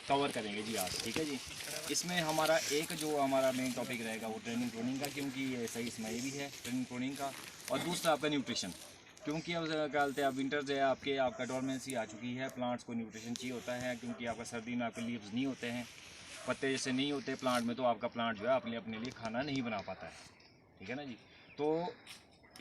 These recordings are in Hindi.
कवर करेंगे जी आज, ठीक है जी। इसमें हमारा एक जो हमारा मेन टॉपिक रहेगा वो ट्रेनिंग प्रूनिंग का, क्योंकि ये सही समय भी है ट्रेनिंग प्रूनिंग का। और दूसरा आपका न्यूट्रिशन, क्योंकि अब क्या बोलते हैं, अब विंटर जो है आपका डोरमेंसी आ चुकी है, प्लांट्स को न्यूट्रिशन चाहिए होता है, क्योंकि आपका सर्दी में आपके लीव्स नहीं होते हैं, पत्ते जैसे नहीं होते प्लांट में, तो आपका प्लांट जो है अपने लिए खाना नहीं बना पाता है, ठीक है ना जी। तो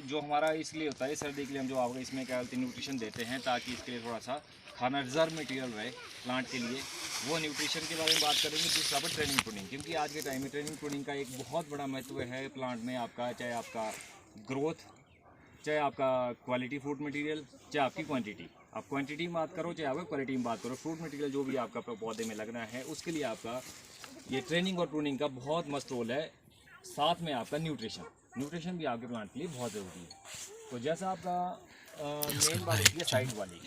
जो हमारा इसलिए होता है सर्दी के लिए हम जो आपको इसमें क्या बोलते हैं न्यूट्रिशन देते हैं, ताकि इसके लिए थोड़ा सा खाना रिजर्व मटेरियल रहे प्लांट के लिए, वो न्यूट्रिशन के बारे में बात करेंगे। दूसरा पर ट्रेनिंग प्रूनिंग, क्योंकि आज के टाइम में ट्रेनिंग प्रूनिंग का एक बहुत बड़ा महत्व है प्लांट में आपका, चाहे आपका ग्रोथ, चाहे आपका क्वालिटी फ्रूट मटेरियल, चाहे आपकी क्वांटिटी। आप क्वांटिटी में बात करो चाहे आप क्वालिटी में बात करो, फ्रूट मटेरियल जो भी आपका पौधे में लगना है उसके लिए आपका ये ट्रेनिंग और प्रूनिंग का बहुत मस्त रोल है। साथ में आपका न्यूट्रिशन भी आपके प्लांट के लिए बहुत ज़रूरी है। तो जैसा आपका मेन बात होती है साइड वाली,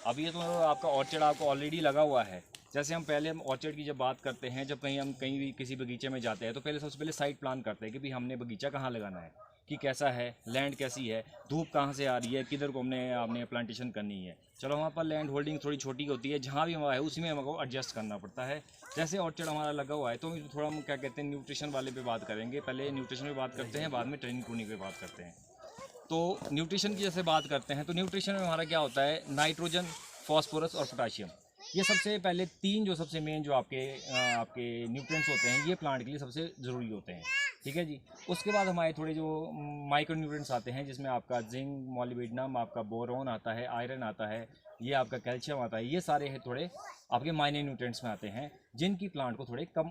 अब ये तो आपका ऑर्चर्ड आपको ऑलरेडी लगा हुआ है। जैसे हम पहले हम ऑर्चर्ड की जब बात करते हैं, जब हम कहीं भी किसी बगीचे में जाते हैं, तो पहले सबसे पहले साइट प्लान करते हैं कि भाई हमने बगीचा कहाँ लगाना है, कि कैसा है, लैंड कैसी है, धूप कहाँ से आ रही है, किधर को हमने प्लांटेशन करनी है। चलो वहाँ पर लैंड होल्डिंग थोड़ी छोटी होती है, जहाँ भी हमारा है उसी में हमको एडजस्ट करना पड़ता है। जैसे ऑर्चर्ड हमारा लगा हुआ है, तो थोड़ा हम क्या कहते हैं न्यूट्रिशन वाले पे बात करेंगे। पहले न्यूट्रिशन पे बात करते हैं, बाद में ट्रेनिंग प्रूनिंग पे बात करते हैं। तो न्यूट्रिशन की जैसे बात करते हैं, तो न्यूट्रिशन में हमारा क्या होता है, नाइट्रोजन, फॉस्फोरस और पोटाशियम, ये सबसे पहले तीन जो सबसे मेन जो आपके न्यूट्रिएंट्स होते हैं, ये प्लांट के लिए सबसे ज़रूरी होते हैं, ठीक है जी। उसके बाद हमारे थोड़े जो माइक्रो न्यूट्रिएंट्स आते हैं, जिसमें आपका जिंक, मॉलिब्डेनम, आपका बोरोन आता है, आयरन आता है, ये आपका कैल्शियम आता है, ये सारे हैं थोड़े आपके माइनर न्यूट्रिएंट्स में आते हैं, जिनकी प्लांट को थोड़े कम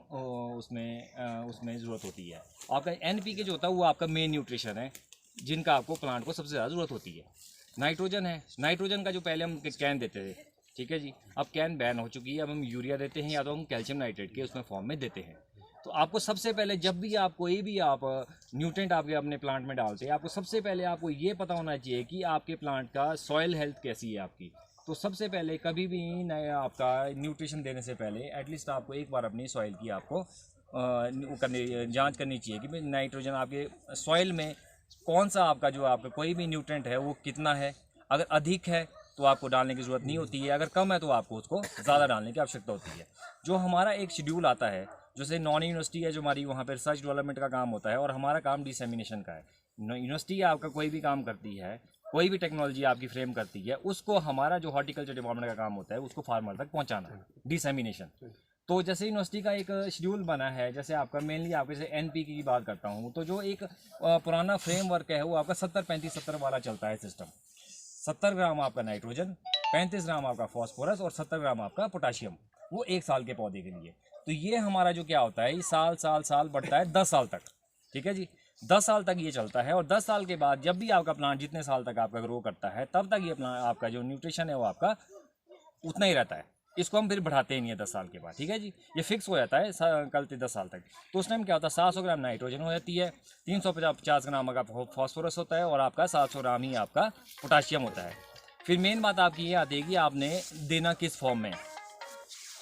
उसमें ज़रूरत होती है। आपका NPK जो होता है वो आपका मेन न्यूट्रिशन है, जिनका आपको प्लांट को सबसे ज़्यादा ज़रूरत होती है। नाइट्रोजन है, नाइट्रोजन का जो पहले हम कैन देते थे, ठीक है जी, अब कैन बैन हो चुकी है, अब हम यूरिया देते हैं या तो हम कैल्शियम नाइट्रेट के उसमें फॉर्म में देते हैं। तो आपको सबसे पहले जब भी आप कोई भी आप न्यूट्रेंट आपके अपने प्लांट में डालते हैं, आपको सबसे पहले आपको ये पता होना चाहिए कि आपके प्लांट का सॉइल हेल्थ कैसी है आपकी। तो सबसे पहले कभी भी नया आपका न्यूट्रिशन देने से पहले एटलीस्ट आपको एक बार अपनी सॉइल की आपको जांच करनी चाहिए कि नाइट्रोजन आपके सॉइल में कौन सा आपका जो आपका कोई भी न्यूट्रेंट है वो कितना है। अगर अधिक है तो आपको डालने की ज़रूरत नहीं होती है, अगर कम है तो आपको उसको ज़्यादा डालने की आवश्यकता होती है। जो हमारा एक शेड्यूल आता है, जैसे नॉन यूनिवर्सिटी है जो हमारी, वहाँ पर रिसर्च डेवलपमेंट का काम होता है और हमारा काम डिसेमिनेशन का है। यूनिवर्सिटी आपका कोई भी काम करती है, कोई भी टेक्नोलॉजी आपकी फ्रेम करती है, उसको हमारा जो हॉर्टिकल्चर डिपार्टमेंट का काम होता है उसको फार्मर तक पहुँचाना, डिसेमिनेशन। तो जैसे यूनिवर्सिटी का एक शेड्यूल बना है, जैसे आपका मेनली आपके जैसे NPK की बात करता हूँ, तो जो एक पुराना फ्रेमवर्क है वो आपका 70-35-70 वाला चलता है सिस्टम। 70 ग्राम आपका नाइट्रोजन, 35 ग्राम आपका फॉस्फोरस और 70 ग्राम आपका पोटाशियम, वो 1 साल के पौधे के लिए। तो ये हमारा जो क्या होता है, ये साल बढ़ता है 10 साल तक, ठीक है जी। 10 साल तक ये चलता है और 10 साल के बाद जब भी आपका प्लांट जितने साल तक आपका ग्रो करता है, तब तक ये प्लांट आपका जो न्यूट्रिशन है वो आपका उतना ही रहता है। इसको हम फिर बढ़ाते ही नहीं है 10 साल के बाद, ठीक है जी। ये फिक्स हो जाता है कल 10 साल तक। तो उस टाइम क्या होता है, 700 ग्राम नाइट्रोजन हो जाती है, 350 ग्राम का फॉस्फोरस होता है और आपका 700 ग्राम ही आपका पोटाशियम होता है। फिर मेन बात आपकी ये आती है कि आपने देना किस फॉर्म में,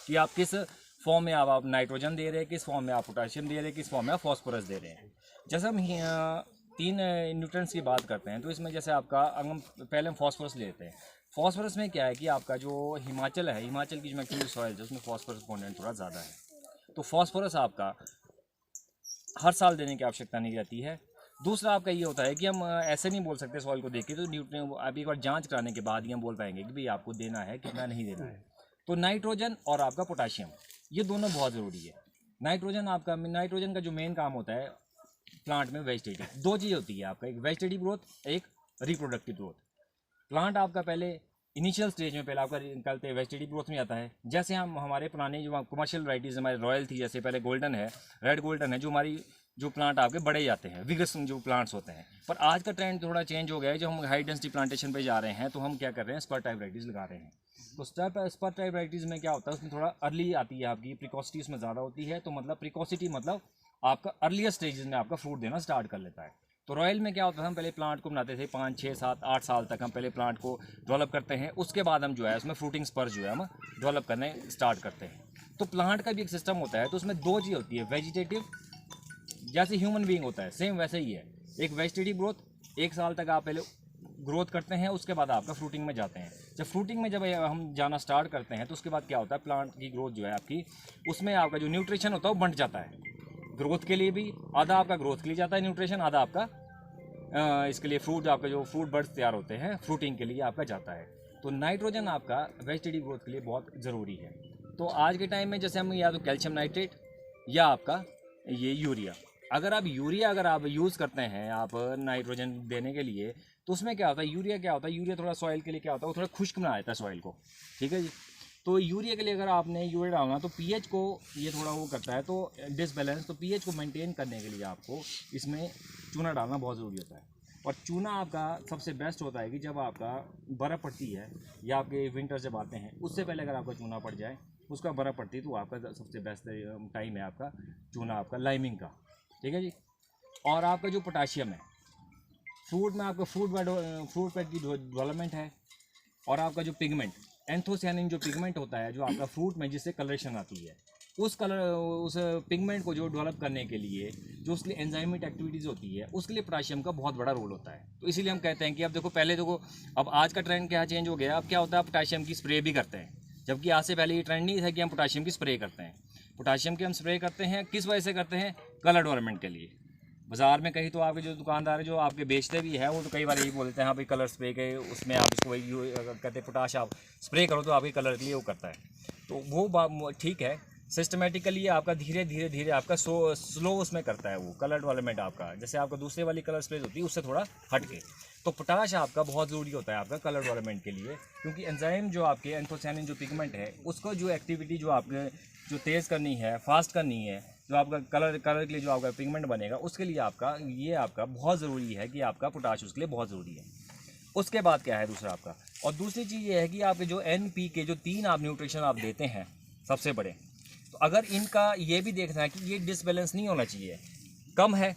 कि आप किस फॉर्म में आप नाइट्रोजन दे रहे हैं, किस फॉर्म में आप पोटाशियम दे रहे हैं, किस फॉर्म में आप फॉस्फोरस दे रहे हैं। जैसे हम 3 न्यूट्रिएंट्स की बात करते हैं, तो इसमें जैसे आपका हम पहले हम फॉस्फोरस लेते हैं। फॉस्फोरस में क्या है कि आपका जो हिमाचल है, हिमाचल की जो मैक्सिमम सॉइल है उसमें फॉस्फोरस कंटेंट थोड़ा ज़्यादा है, तो फॉस्फोरस आपका हर साल देने की आवश्यकता नहीं रहती है। दूसरा आपका ये होता है कि हम ऐसे नहीं बोल सकते सॉइल को देख के, तो न्यूट्रिएंट अभी एक बार जांच कराने के बाद ही हम बोल पाएंगे कि भाई आपको देना है कितना नहीं देना है। तो नाइट्रोजन और आपका पोटाशियम ये दोनों बहुत ज़रूरी है। नाइट्रोजन का जो मेन काम होता है प्लांट में वेजिटेटिव, 2 चीज़ होती है आपका, एक वेजिटेटिव ग्रोथ, एक रिप्रोडक्टिव ग्रोथ। प्लांट आपका पहले इनिशियल स्टेज में पहले आपका निकलते वेजिटेटिव ग्रोथ में आता है। जैसे हम हमारे पुराने जो कमर्शियल वैराइटीज़ हमारे रॉयल थी, जैसे पहले गोल्डन है, रेड गोल्डन है, जो हमारी जो प्लांट आपके बड़े जाते हैं, विगस जो प्लांट्स होते हैं। पर आज का ट्रेंड थोड़ा चेंज हो गया है, जो हम हाई डेंसिटी प्लांटेशन पे जा रहे हैं, तो हम क्या कर रहे हैं, स्पर टाइप वैराइटीज़ लगा रहे हैं। तो स्पर टाइप वैराइटीज़ में क्या होता है, उसमें थोड़ा अर्ली आती है आपकी, प्रिकॉसिटी उसमें ज़्यादा होती है। तो मतलब प्रिकॉसिटी मतलब आपका अर्लीस्ट स्टेजेस में आपका फ्रूट देना स्टार्ट कर लेता है। तो रॉयल में क्या होता है, हम पहले प्लांट को बनाते थे 5, 6, 7, 8 साल तक हम पहले प्लांट को डेवलप करते हैं, उसके बाद हम जो है उसमें फ्रूटिंग स्पर्स जो है हम डेवलप करने स्टार्ट करते हैं। तो प्लांट का भी एक सिस्टम होता है, तो उसमें 2 चीज़ होती है, वेजिटेटिव, जैसे ह्यूमन बीइंग होता है सेम वैसे ही है। एक वेजिटेटिव ग्रोथ, 1 साल तक आप पहले ग्रोथ करते हैं, उसके बाद आपका फ्रूटिंग में जाते हैं। जब फ्रूटिंग में जब हम जाना स्टार्ट करते हैं तो उसके बाद क्या होता है, प्लांट की ग्रोथ जो है आपकी, उसमें आपका जो न्यूट्रिशन होता है वो बंट जाता है। ग्रोथ के लिए भी आधा आपका ग्रोथ के लिए जाता है न्यूट्रिशन, आधा आपका इसके लिए फ्रूट, आपका जो फ्रूट बर्ड्स तैयार होते हैं फ्रूटिंग के लिए आपका जाता है। तो नाइट्रोजन आपका वेजिटेटिव ग्रोथ के लिए बहुत ज़रूरी है। तो आज के टाइम में जैसे हम या तो कैल्शियम नाइट्रेट या आपका ये यूरिया, अगर आप यूज़ करते हैं आप नाइट्रोजन देने के लिए, तो उसमें क्या होता है, यूरिया क्या होता है, यूरिया थोड़ा सॉइल के लिए क्या होता है, वो थोड़ा खुश्क बना देता है सॉइल को, ठीक है जी। तो यूरिया के लिए अगर आपने यूरिया डालना तो पीएच को ये थोड़ा वो करता है, तो डिसबैलेंस, तो पीएच को मेंटेन करने के लिए आपको इसमें चूना डालना बहुत ज़रूरी होता है। और चूना आपका सबसे बेस्ट होता है कि जब आपका बर्फ़ पड़ती है या आपके विंटर जब आते हैं उससे पहले अगर आपका चूना पड़ जाए, उसका बर्फ़ पड़ती है, तो आपका सबसे बेस्ट टाइम है आपका चूना, आपका लाइमिंग का, ठीक है जी। और आपका जो पोटाशियम है फ्रूट में, आपका फ्रूट पैड की डेवलपमेंट है, और आपका जो पिगमेंट एंथोसियानिन जो पिगमेंट होता है जो आपका फ्रूट में जिससे कलरेशन आती है, उस पिगमेंट को जो डेवलप करने के लिए जो उसके लिए एंजाइमेटिक एक्टिविटीज़ होती है, उसके लिए पोटाशियम का बहुत बड़ा रोल होता है। तो इसीलिए हम कहते हैं कि अब देखो, पहले देखो, अब आज का ट्रेंड क्या चेंज हो गया, अब क्या होता है, पोटाशियम की स्प्रे भी करते हैं, जबकि आज से पहले ये ट्रेंड नहीं था कि हम पोटाशियम की स्प्रे करते हैं। पोटाशियम की हम स्प्रे करते हैं किस वजह से करते हैं, कलर डेवलपमेंट के लिए। बाज़ार में कहीं तो आपके जो दुकानदार है जो आपके बेचते भी है, वो तो कई बार यही बोलते हैं हाँ भाई कलर स्प्रे के उसमें आप इसको वही कहते हैं पोटाश आप स्प्रे करो तो आपके कलर के लिए वो करता है। तो वो ठीक है, सिस्टमेटिकली आपका धीरे धीरे आपका स्लो उसमें करता है वो कलर डेवलपमेंट आपका, जैसे आपका दूसरे वाली कलर स्प्रे होती है उससे थोड़ा हट के। तो पोटाश आपका बहुत ज़रूरी होता है आपका कलर डेवलपमेंट के लिए, क्योंकि एंजाइम जो आपके एंथोसियानिन जो पिगमेंट है उसको जो एक्टिविटी जो आपके जो तेज़ करनी है, फास्ट करनी है, जो आपका कलर के लिए जो आपका पिगमेंट बनेगा उसके लिए आपका बहुत ज़रूरी है कि आपका पोटाश उसके लिए बहुत ज़रूरी है। उसके बाद क्या है दूसरा आपका, और दूसरी चीज़ ये है कि आपके जो NPK जो 3 आप न्यूट्रिशन आप देते हैं सबसे बड़े, तो अगर इनका ये भी देखना है कि ये डिसबैलेंस नहीं होना चाहिए, कम है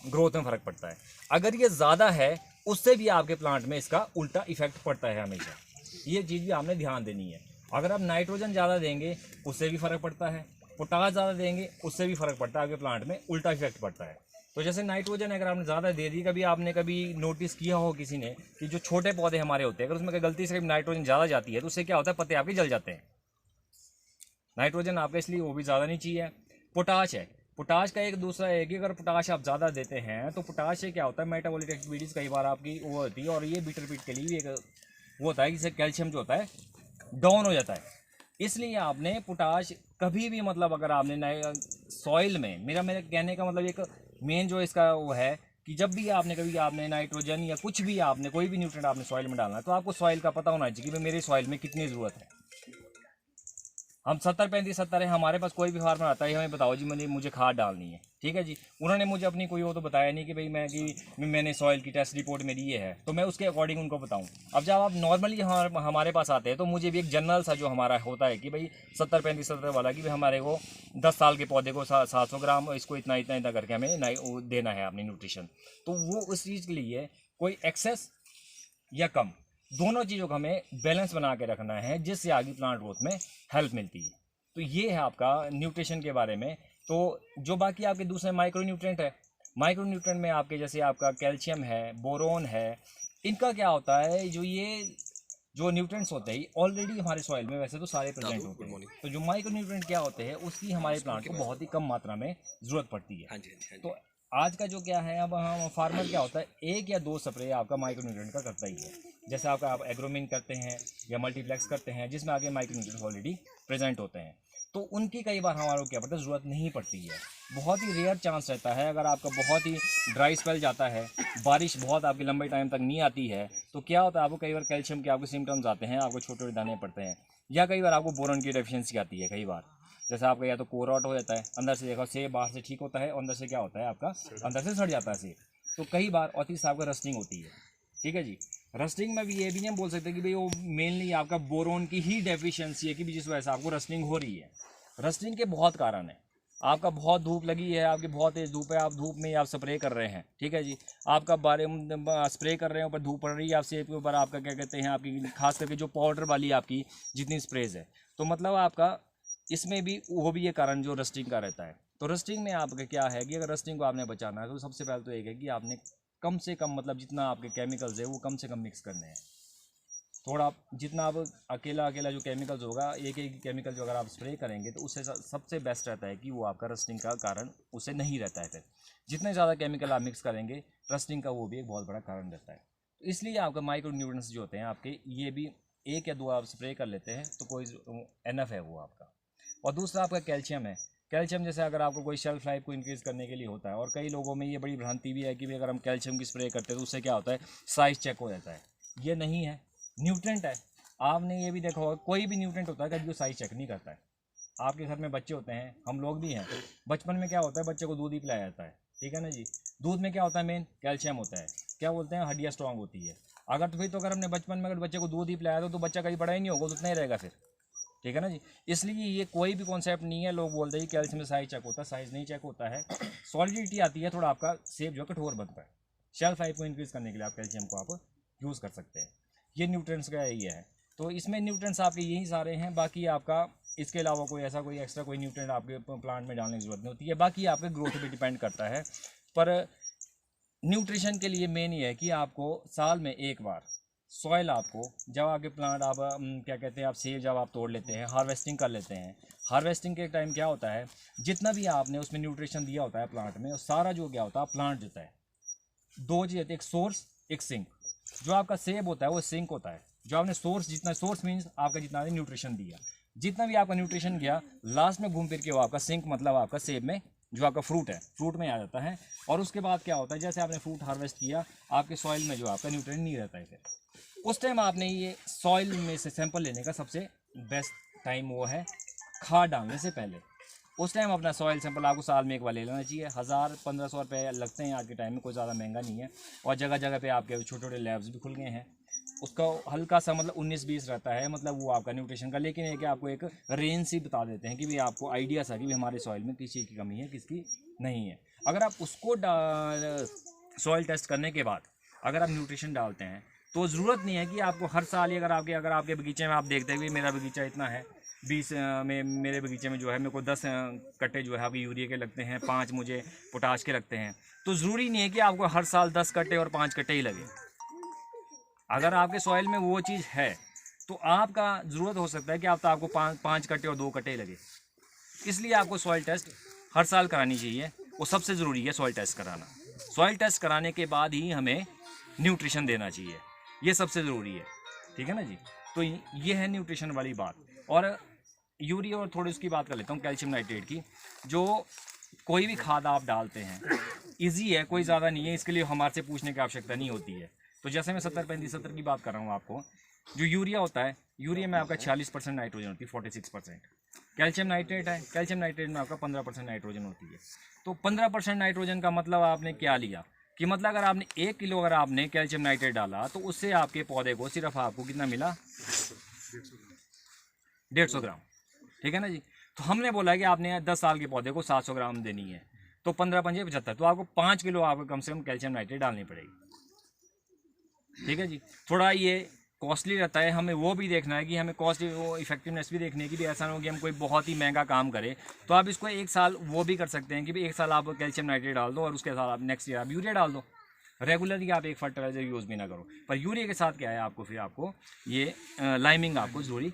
ग्रोथ में फ़र्क पड़ता है, अगर ये ज़्यादा है उससे भी आपके प्लांट में इसका उल्टा इफेक्ट पड़ता है हमेशा। ये चीज़ भी आपने ध्यान देनी है। अगर आप नाइट्रोजन ज़्यादा देंगे उससे भी फ़र्क पड़ता है, पोटाश ज़्यादा देंगे उससे भी फ़र्क पड़ता है, आपके प्लांट में उल्टा इफेक्ट पड़ता है। तो जैसे नाइट्रोजन अगर आपने ज़्यादा दे दी, कभी नोटिस किया हो किसी ने कि जो छोटे पौधे हमारे होते हैं अगर उसमें गलती से कभी नाइट्रोजन ज़्यादा जाती है तो उससे क्या होता है, पत्ते आपके जल जाते हैं। नाइट्रोजन आपका इसलिए वो भी ज़्यादा नहीं चाहिए। पोटाश है, पोटाश का एक दूसरा है कि अगर पोटाश आप ज़्यादा देते हैं तो पोटाश से क्या होता है, मेटाबॉलिक एक्टिविटीज़ कई बार आपकी वो होती है, और ये बीटर पीट के लिए भी एक वो होता है कि जिससे कैल्शियम जो होता है डाउन हो जाता है। इसलिए आपने पोटाश कभी भी मतलब अगर आपने सॉइल में, मेरे कहने का मतलब एक मेन जो इसका वो है कि जब भी आपने नाइट्रोजन या कुछ भी आपने कोई भी न्यूट्रिएंट आपने सॉइल में डालना है तो आपको सॉइल का पता होना चाहिए कि भाई मेरे सॉइल में कितनी ज़रूरत है। हम 70-35-70 है, हमारे पास कोई भी फार्मर आता है हमें बताओ जी मुझे खाद डालनी है, ठीक है जी, उन्होंने मुझे अपनी कोई वो तो बताया नहीं कि भाई मैंने सॉइल की टेस्ट रिपोर्ट मेरी ये है तो मैं उसके अकॉर्डिंग उनको बताऊं। अब जब आप नॉर्मली हमारे पास आते हैं तो मुझे भी एक जनरल सा जो हमारा होता है कि भाई 70-35-70 वाला कि भाई हमारे को 10 साल के पौधे को 700 ग्राम इसको इतना करके हमें देना है अपनी न्यूट्रिशन। तो वो उस चीज़ के लिए कोई एक्सेस या कम, दोनों चीज़ों का हमें बैलेंस बना के रखना है जिससे आगे प्लांट ग्रोथ में हेल्प मिलती है। तो ये है आपका न्यूट्रिशन के बारे में। तो जो बाकी आपके दूसरे माइक्रो न्यूट्रिएंट है, माइक्रो न्यूट्रिएंट में आपके जैसे आपका कैल्शियम है, बोरोन है, इनका क्या होता है, जो न्यूट्रिएंट्स होते हैं ऑलरेडी हमारे सॉइल में वैसे तो सारे प्रेजेंट होते हैं, तो जो माइक्रो न्यूट्रिएंट क्या होते हैं उसकी हमारे प्लांट को बहुत ही कम मात्रा में ज़रूरत पड़ती है। तो आज का जो क्या है, अब हम फार्मर क्या होता है 1 या 2 स्प्रे आपका माइक्रो न्यूट्रिएंट का करता ही है, जैसे आप एग्रोमिन करते हैं या मल्टीप्लेक्स करते हैं जिसमें आगे माइक्रो न्यूट्रिएंट ऑलरेडी प्रेजेंट होते हैं, तो उनकी कई बार हमारे को क्या पड़ता है ज़रूरत नहीं पड़ती है। बहुत ही रेयर चांस रहता है अगर आपका बहुत ही ड्राई स्पेल जाता है, बारिश बहुत आपके लंबे टाइम तक नहीं आती है, तो क्या होता है आपको कई बार कैल्शियम के आपको सिम्टम्स आते हैं, आपको छोटे छोटे दाने पड़ते हैं, या कई बार आपको बोरॉन की डेफिशिएंसी आती है। कई बार जैसे आपका या तो कोर आउट हो जाता है, अंदर से देखो सेब बाहर से ठीक होता है और अंदर से क्या होता है आपका अंदर से सड़ जाता है सेब। तो कई बार और तीसरा आपका रस्टिंग होती है, ठीक है जी। रस्टिंग में भी ये भी नहीं हम बोल सकते कि भाई वो मेनली आपका बोरोन की ही डेफिशिएंसी है कि जिस वजह से आपको रस्टिंग हो रही है। रस्टिंग के बहुत कारण है, आपका बहुत धूप लगी है, आपकी बहुत तेज़ धूप है, आप धूप में आप स्प्रे कर रहे हैं, ठीक है जी, आपका स्प्रे कर रहे हैं, ऊपर धूप पड़ रही है, आप सेब के ऊपर आपका क्या कहते हैं आपकी खास करके जो पाउडर वाली आपकी जितनी स्प्रेज है, तो मतलब आपका इसमें भी वो भी ये कारण जो रस्टिंग का रहता है। तो रस्टिंग में आपका क्या है कि अगर रस्टिंग को आपने बचाना है तो सबसे पहले तो एक है कि आपने कम से कम मतलब जितना आपके केमिकल्स है वो कम से कम मिक्स करने हैं। थोड़ा जितना आप अकेला जो केमिकल्स होगा, एक एक केमिकल जो अगर आप स्प्रे करेंगे तो उससे सबसे बेस्ट रहता है कि वो आपका रस्टिंग का कारण उससे नहीं रहता है। फिर जितने ज़्यादा केमिकल आप मिक्स करेंगे रस्टिंग का वो भी एक बहुत बड़ा कारण रहता है। तो इसलिए आपका माइक्रो न्यूट्रिएंट्स जो होते हैं आपके, ये भी 1 या 2 आप स्प्रे कर लेते हैं तो कोई एनफ है वो आपका। और दूसरा आपका कैल्शियम है। कैल्शियम जैसे अगर आपको कोई शेल्फ लाइफ को इंक्रीज़ करने के लिए होता है, और कई लोगों में ये बड़ी भ्रांति भी है कि अगर हम कैल्शियम की स्प्रे करते हैं तो उससे क्या होता है, साइज़ चेक हो जाता है। ये नहीं है, न्यूट्रेंट है। आपने ये भी देखा होगा कोई भी न्यूट्रेंट होता है कभी वो साइज़ चेक नहीं करता है। आपके घर में बच्चे होते हैं, हम लोग भी हैं, बचपन में क्या होता है, बच्चे को दूध ही पिलाया जाता है, ठीक है ना जी। दूध में क्या होता है, मेन कैल्शियम होता है। क्या बोलते हैं, हड्डियाँ स्ट्रांग होती है। अगर तो फिर तो अगर हमने बचपन में अगर बच्चे को दूध ही पिलाया तो बच्चा कहीं बड़ा ही नहीं होगा, उतना ही रहेगा फिर, ठीक है ना जी। इसलिए ये कोई भी कॉन्सेप्ट नहीं है। लोग बोलते हैं कि कैल्शियम में साइज चेक होता है, साइज नहीं चेक होता है। सॉलिडिटी आती है, थोड़ा आपका सेब जो है कठोर बनता है। शेल्फ लाइफ को इंक्रीज़ करने के लिए आप कैल्शियम को आप यूज़ कर सकते हैं। ये न्यूट्रिएंट्स का यही है। तो इसमें न्यूट्रिएंट्स आपके यही सारे हैं। बाकी आपका इसके अलावा कोई ऐसा कोई एक्स्ट्रा कोई न्यूट्रिएंट आपके प्लांट में डालने की जरूरत नहीं होती है। बाकी आपके ग्रोथ पे डिपेंड करता है। पर न्यूट्रिशन के लिए मेन ये है कि आपको साल में एक बार सॉइल, आपको जब आपके प्लांट आप क्या कहते हैं, आप सेब जब आप तोड़ लेते हैं, हार्वेस्टिंग कर लेते हैं, हार्वेस्टिंग के टाइम क्या होता है, जितना भी आपने उसमें न्यूट्रिशन दिया होता है प्लांट में, सारा जो क्या होता है प्लांट देता है। 2 चीज़ होती है, एक सोर्स, एक सिंक। जो आपका सेब होता है वो सिंक होता है। जो आपने सोर्स, जितना सोर्स मीन्स आपका जितना न्यूट्रिशन दिया, जितना भी आपका न्यूट्रिशन गया लास्ट में घूम फिर के वो आपका सिंक, मतलब आपका सेब में जो आपका फ्रूट है, फ्रूट में आ जाता है। और उसके बाद क्या होता है, जैसे आपने फ्रूट हार्वेस्ट किया, आपके सॉइल में जो आपका न्यूट्रिएंट नहीं रहता है। फिर उस टाइम आपने ये सॉइल में से सैंपल लेने का सबसे बेस्ट टाइम वो है खाद डालने से पहले। उस टाइम अपना सॉइल सैंपल आपको साल में एक बार ले लेना चाहिए। 1000-1500 रुपये लगते हैं आज के टाइम में, कोई ज़्यादा महंगा नहीं है। और जगह जगह पे आपके छोटे छोटे लैब्स भी खुल गए हैं। उसका हल्का सा मतलब 19-20 रहता है, मतलब वो आपका न्यूट्रिशन का। लेकिन ये कि आपको एक रेंज सी बता देते हैं कि भाई आपको आइडिया सा कि भाई हमारे सॉइल में किस चीज़ की कमी है, किसकी नहीं है। अगर आप उसको सॉइल टेस्ट करने के बाद अगर आप न्यूट्रिशन डालते हैं तो ज़रूरत नहीं है कि आपको हर साल ही अगर आपके बगीचे में आप देखते हैं कि मेरा बगीचा इतना है, 20 में मेरे बगीचे में जो है मेरे को 10 कट्टे जो है आपके यूरिया के लगते हैं, 5 मुझे पोटाश के लगते हैं। तो ज़रूरी नहीं है कि आपको हर साल 10 कट्टे और 5 कट्टे ही लगे। अगर आपके सॉइल में वो चीज़ है तो आपका ज़रूरत हो सकता है कि आपको 5 कट्टे और 2 कट्टे ही लगे। इसलिए आपको सॉइल टेस्ट हर साल करानी चाहिए। वो सबसे ज़रूरी है सॉइल टेस्ट कराना। सॉइल टेस्ट कराने के बाद ही हमें न्यूट्रिशन देना चाहिए, ये सबसे ज़रूरी है, ठीक है ना जी। तो ये है न्यूट्रिशन वाली बात। और यूरिया और थोड़ी उसकी बात कर लेता हूँ, कैल्शियम नाइट्रेट की। जो कोई भी खाद आप डालते हैं ईजी है, कोई ज़्यादा नहीं है, इसके लिए हमारे से पूछने की आवश्यकता नहीं होती है। तो जैसे मैं 70-35-70 की बात कर रहा हूँ आपको, जो यूरिया होता है, यूरिया में आपका 46% नाइट्रोजन होती है, 46%। कैल्शियम नाइट्रेट है, कैल्शियम नाइट्रेट में आपका 15% नाइट्रोजन होती है। तो 15% नाइट्रोजन का मतलब आपने क्या लिया कि मतलब अगर आपने 1 किलो अगर आपने कैल्शियम नाइट्रेट डाला तो उससे आपके पौधे को सिर्फ आपको कितना मिला, 150 ग्राम, ठीक है ना जी। तो हमने बोला है कि आपने 10 साल के पौधे को 700 ग्राम देनी है, तो 15-5-75, तो आपको 5 किलो आपको कम से कम कैल्शियम नाइट्रेट डालनी पड़ेगी, ठीक है जी। थोड़ा ये कॉस्टली रहता है, हमें वो भी देखना है कि हमें कॉस्टली वो इफेक्टिवनेस भी देखनी है कि भी ऐसा ना हो कि हम कोई बहुत ही महंगा काम करें। तो आप इसको 1 साल वो भी कर सकते हैं कि भी 1 साल आप कैल्शियम नाइट्रेट डाल दो और उसके साथ आप नेक्स्ट ईयर आप यूरिया डाल दो। रेगुलरली आप एक फर्टिलाइजर यूज़ भी ना करो, पर यूरिया के साथ क्या है, आपको फिर आपको ये लाइमिंग आपको ज़रूरी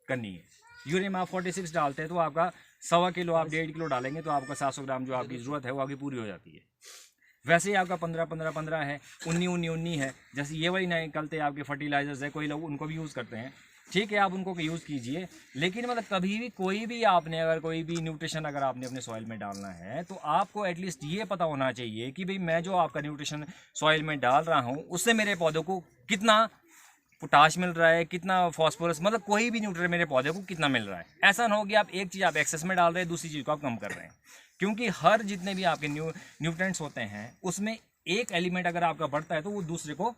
करनी है। यूरिया में आप 46 डालते हैं तो आपका 1.25 किलो आप 1.5 किलो डालेंगे तो आपका 700 ग्राम जो आपकी ज़रूरत है वो आपकी पूरी हो जाती है। वैसे ही आपका 15-15-15 है, 19-19 है। जैसे ये वाली निकलते हैं आपके फर्टिलाइजर्स है, कोई लोग उनको भी यूज़ करते हैं, ठीक है, आप उनको यूज़ कीजिए। लेकिन मतलब कभी भी कोई भी आपने अगर कोई भी न्यूट्रिशन अगर आपने अपने सॉइल में डालना है तो आपको एटलीस्ट ये पता होना चाहिए कि भाई मैं जो आपका न्यूट्रिशन सॉइल में डाल रहा हूँ उससे मेरे पौधों को कितना पोटाश मिल रहा है, कितना फॉस्फोरस, मतलब कोई भी न्यूट्रिएंट मेरे पौधे को कितना मिल रहा है। ऐसा ना हो कि आप एक चीज़ आप एक्सेस में डाल रहे हैं, दूसरी चीज़ को आप कम कर रहे हैं। क्योंकि हर जितने भी आपके न्यूट्रिएंट्स होते हैं उसमें एक एलिमेंट अगर आपका बढ़ता है तो वो दूसरे को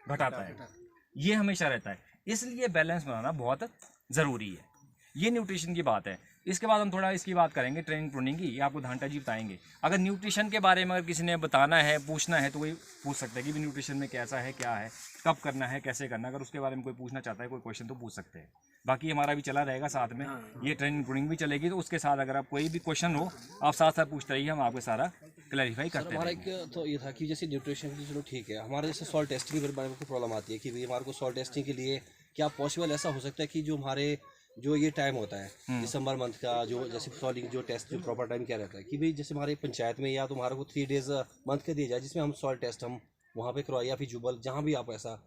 घटाता है, ये हमेशा रहता है। इसलिए बैलेंस बनाना बहुत ज़रूरी है। ये न्यूट्रिशन की बात है। इसके बाद हम थोड़ा इसकी बात करेंगे ट्रेनिंग प्रूनिंग की, ये आपको धांटा जी बताएंगे। अगर न्यूट्रिशन के बारे में अगर किसी ने बताना है, पूछना है, तो वही पूछ सकते हैं कि न्यूट्रिशन में कैसा है, क्या है, कब करना है, कैसे करना है। अगर उसके बारे में कोई पूछना चाहता है, कोई क्वेश्चन, तो पूछ सकते हैं। बाकी हमारा भी चला रहेगा साथ में, ये ट्रेनिंग प्रूनिंग भी चलेगी। तो उसके साथ अगर आप कोई भी क्वेश्चन हो आप साथ साथ पूछते रहिए, हम आपको सारा क्लैरिफाई करते हैं। हमारा एक तो ये था कि जैसे न्यूट्रिशन की चलो ठीक है, हमारे जैसे सॉइल टेस्टिंग के बारे में कोई प्रॉब्लम आती है कि भाई हमारे को सॉइल टेस्टिंग के लिए क्या पॉसिबल ऐसा हो सकता है कि जो हमारे जो ये टाइम होता है दिसंबर मंथ का, जो जैसे सॉइलिंग जो टेस्ट जो प्रॉपर टाइम क्या रहता है कि भाई जैसे हमारे पंचायत में या तो हमारे को 3 डेज मंथ का दिया जाए जिसमें हम सॉइल टेस्ट हम वहाँ पे करवाए, या फिर जुबल जहाँ भी आप ऐसा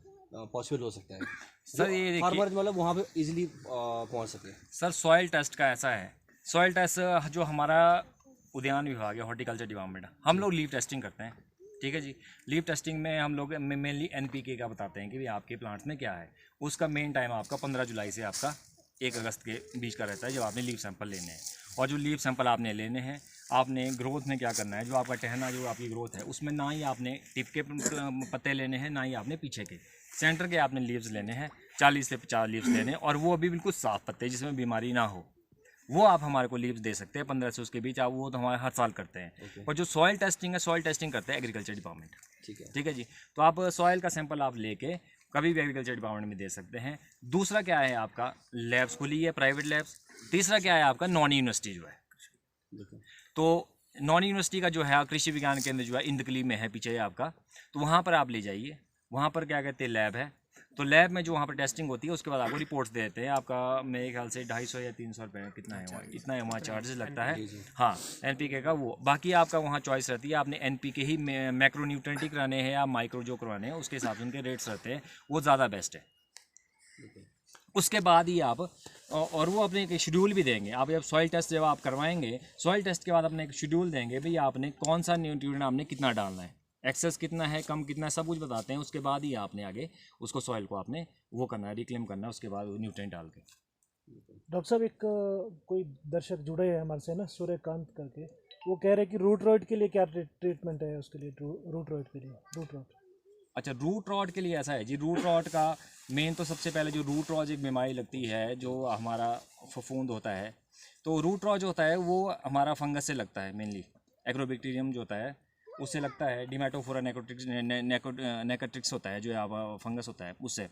पॉसिबल हो सकता है सर ये देखिए, फार्मर मतलब वहाँ पे इजीली पहुँच सके। सर सॉइल टेस्ट का ऐसा है, सॉइल टेस्ट जो हमारा उद्यान विभाग है, हॉर्टिकल्चर डिपार्टमेंट, हम लोग लीफ टेस्टिंग करते हैं। ठीक है जी, लीफ टेस्टिंग में हम लोग मेनली NPK का बताते हैं कि भाई आपके प्लांट्स में क्या है। उसका मेन टाइम आपका 15 जुलाई से आपका 1 अगस्त के बीच का रहता है, जब आपने लीफ सैंपल लेने हैं। और जो लीफ सैंपल आपने लेने हैं, आपने ग्रोथ में क्या करना है, जो आपका टहना जो आपकी ग्रोथ है उसमें ना ही आपने टिप के पत्ते लेने हैं, ना ही आपने पीछे के, सेंटर के आपने लीव्स लेने हैं, 40 से 50 लीव्स लेने हैं, और वो अभी बिल्कुल साफ पत्ते जिसमें बीमारी ना हो, वो आप हमारे को लीव्स दे सकते हैं 15 से उसके बीच। आप वो तो हमारे हर साल करते हैं। और जो सॉइल टेस्टिंग है, सॉइल टेस्टिंग करते हैं एग्रीकल्चर डिपार्टमेंट। ठीक है जी, तो आप सॉइल का सैंपल आप लेके कभी भी एग्रीकल्चर डिपार्टमेंट में दे सकते हैं। दूसरा क्या है आपका, लैब्स खुली है, प्राइवेट लैब्स। तीसरा क्या है आपका, नॉन यूनिवर्सिटी जो है। तो नॉन यूनिवर्सिटी का जो है कृषि विज्ञान केंद्र जो है इंदकली में है पीछे आपका, तो वहाँ पर आप ले जाइए। वहाँ पर क्या कहते हैं, लैब है। तो लैब में जो वहाँ पर टेस्टिंग होती है उसके बाद आपको रिपोर्ट्स देते हैं। आपका मेरे ख्याल से 250 या 300 रुपये कितना है वहाँ, इतना है वहाँ चार्जेस लगता है। हाँ, NPK का वो, बाकी आपका वहाँ चॉइस रहती है। आपने NPK ही मैक्रो न्यूट्रेंट ही कराने हैं या माइक्रो जो करवाने हैं, उसके हिसाब से उनके रेट्स रहते हैं, वो ज़्यादा बेस्ट है। उसके बाद ही आप, और वो अपने एक शेड्यूल भी देंगे। आप जब सॉइल टेस्ट जब आप करवाएंगे, सॉइल टेस्ट के बाद अपने एक शेड्यूल देंगे, भाई आपने कौन सा न्यूट्रिएंट आपने कितना डालना है, एक्सेस कितना है, कम कितना है, सब कुछ बताते हैं। उसके बाद ही आपने आगे उसको सॉइल को आपने वो करना है, रिक्लेम करना है, उसके बाद न्यूट्रिएंट डाल के। डॉक्टर साहब, एक कोई दर्शक जुड़े हैं हमारे से ना, सूर्यकांत करके, वो कह रहे हैं कि रूट रॉट के लिए क्या ट्रीटमेंट है उसके लिए, रूट रॉट के लिए, रूट रॉट। अच्छा, रूट रॉट के लिए ऐसा है जी, रूट रॉट का मेन तो सबसे पहले जो रूट रॉट एक बीमारी लगती है जो हमारा फफूंद होता है, तो रूट रॉट जो होता है वो हमारा फंगस से लगता है मेनली। एग्रोबैक्टीरियम जो होता है उससे लगता है, डिमेटोफोरा नेकोट्रिक्स होता है जो फंगस होता है उससे।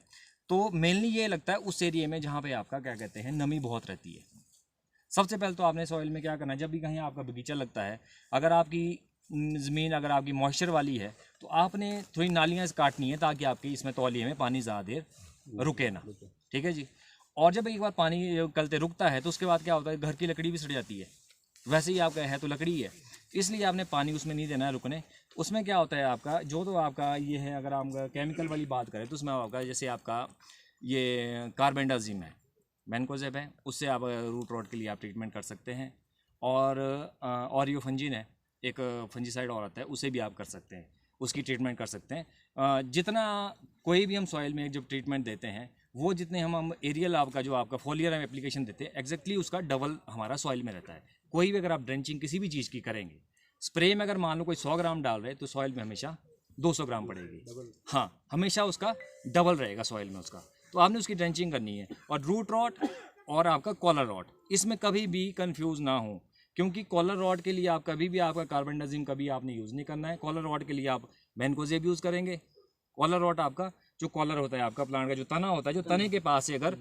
तो मेनली ये लगता है उस एरिया में जहाँ पे आपका क्या कहते हैं नमी बहुत रहती है। सबसे पहले तो आपने सॉइल में क्या करना है, जब भी कहीं आपका बगीचा लगता है, अगर आपकी ज़मीन अगर आपकी मॉइस्चर वाली है तो आपने थोड़ी नालियाँ काटनी है ताकि आपकी इसमें तौलिए में पानी ज़्यादा देर रुके ना। ठीक है जी। और जब एक बार पानी कलते रुकता है तो उसके बाद क्या होता है, घर की लकड़ी भी सड़ जाती है। वैसे ही आपका है तो लकड़ी है, इसलिए आपने पानी उसमें नहीं देना है रुकने। उसमें क्या होता है आपका, जो तो आपका ये है, अगर हम केमिकल वाली बात करें तो उसमें आपका जैसे आपका ये कार्बेंडाजिम है, मैनकोजेब है, उससे आप रूट रॉट के लिए आप ट्रीटमेंट कर सकते हैं। और ऑरियोफंजिन है, एक फंजीसाइड और आता है, उसे भी आप कर सकते हैं, उसकी ट्रीटमेंट कर सकते हैं। जितना कोई भी हम सॉइल में जब ट्रीटमेंट देते हैं, वो जितने हम एरियल आपका जो आपका फोलियर हम एप्लीकेशन देते हैं, एग्जैक्टली उसका डबल हमारा सॉइल में रहता है। कोई भी अगर आप ड्रेंचिंग किसी भी चीज़ की करेंगे, स्प्रे में अगर मान लो कोई 100 ग्राम डाल रहे तो सॉइल में हमेशा 200 ग्राम पड़ेगी। हाँ, हमेशा उसका डबल रहेगा सॉइल में उसका। तो आपने उसकी ड्रेंचिंग करनी है। और रूट रॉट और आपका कॉलर रॉट, इसमें कभी भी कंफ्यूज ना हो, क्योंकि कॉलर रॉड के लिए आप कभी भी आपका कार्बेंडाजिम कभी आपने यूज़ नहीं करना है। कॉलर रॉड के लिए आप मैनकोजेब यूज़ करेंगे। कॉलर रॉड आपका जो कॉलर होता है आपका प्लांट का जो तना होता है, जो तने के पास से अगर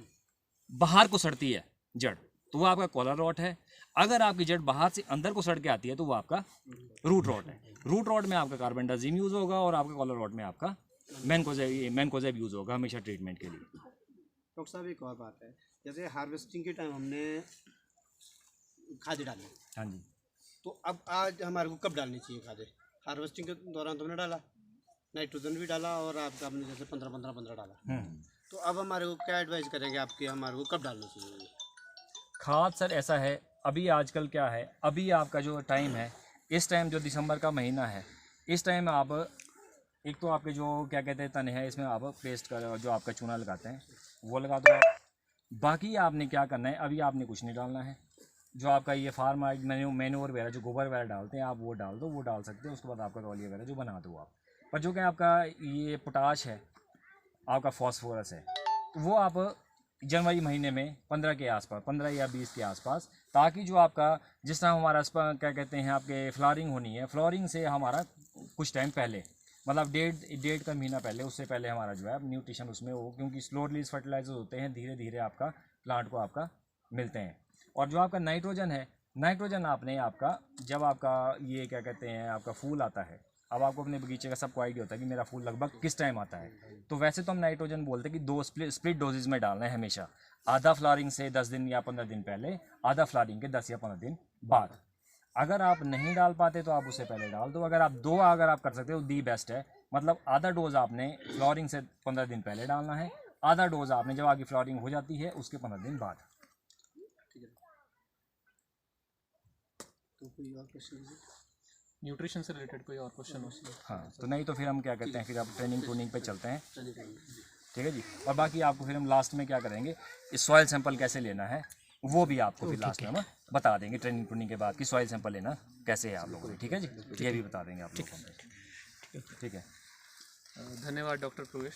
बाहर को सड़ती है जड़, तो वो आपका कॉलर रॉड है। अगर आपकी जड़ बाहर से अंदर को सड़ के आती है तो वो आपका रूट रॉड है। रूट रॉड में आपका कार्बेंडाजिम यूज़ होगा और आपका कॉलर रॉड में आपका मैनकोजेब यूज़ होगा हमेशा ट्रीटमेंट के लिए। डॉक्टर साहब, एक और बात है, जैसे हार्वेस्टिंग के टाइम हमने खाद डाली, हाँ जी, तो अब आज हमारे को कब डालनी चाहिए खादें? हार्वेस्टिंग के दौरान तो हमने डाला, नाइट्रोजन भी डाला और आपका आपने जैसे 15-15-15 डाला, तो अब हमारे को क्या एडवाइस करेंगे आपके, हमारे को कब डालनी चाहिए खाद? सर ऐसा है, अभी आजकल क्या है, अभी आपका जो टाइम है, इस टाइम जो दिसंबर का महीना है, इस टाइम आप एक तो आपके जो क्या कहते हैं तने हैं, इसमें आप पेस्ट का जो आपका चूना लगाते हैं वो लगा दो आप। बाकी आपने क्या करना है, अभी आपने कुछ नहीं डालना है। जो आपका ये फार्म मैन्योर वगैरह जो गोबर वगैरह डालते हैं आप वो डाल दो, वो डाल सकते हैं। उसके बाद आपका तौलिया वगैरह जो बना दो आप। पर जो कि आपका ये पोटाश है, आपका फॉस्फोरस है, तो वो आप जनवरी महीने में 15 के आसपास, 15 या 20 के आसपास, ताकि जो आपका जिस तरह हमारा क्या कहते हैं आपके फ्लावरिंग होनी है, फ्लावरिंग से हमारा कुछ टाइम पहले, मतलब डेढ़ का महीना पहले, उससे पहले हमारा जो है न्यूट्रिशन उसमें हो, क्योंकि स्लो रिलीज फर्टिलाइजर होते हैं, धीरे धीरे आपका प्लांट को आपका मिलते हैं। और जो आपका नाइट्रोजन है, नाइट्रोजन आपने आपका जब आपका ये क्या कहते हैं आपका फूल आता है, अब आपको अपने बगीचे का सबको आइडिया होता है कि मेरा फूल लगभग किस टाइम आता है। तो वैसे तो हम नाइट्रोजन बोलते हैं कि 2 स्प्लिट डोजेज में डालना है हमेशा, आधा फ्लावरिंग से 10 दिन या 15 दिन पहले, आधा फ्लावरिंग के 10 या 15 दिन बाद। अगर आप नहीं डाल पाते तो आप उससे पहले डाल दो। अगर आप 2 अगर आप कर सकते हो दी बेस्ट है। मतलब आधा डोज आपने फ्लावरिंग से 15 दिन पहले डालना है, आधा डोज आपने जब आगे फ्लावरिंग हो जाती है उसके 15 दिन बाद। तो कोई और क्वेश्चन? न्यूट्रिशन से रिलेटेड कोई और क्वेश्चन हो? हाँ, तो नहीं तो फिर हम क्या करते हैं, फिर आप ट्रेनिंग प्रूनिंग पे चलते हैं, ठीक है जी। और बाकी आपको फिर हम लास्ट में क्या करेंगे, इस सॉइल सैंपल कैसे लेना है वो भी आपको फिर लास्ट में हम बता देंगे। ट्रेनिंग प्रूनिंग के बाद कि सॉइल सैंपल लेना कैसे है आप लोगों ने, ठीक है जी। ये भी बता देंगे आप लोगों को, ठीक है। धन्यवाद डॉक्टर प्रवेश।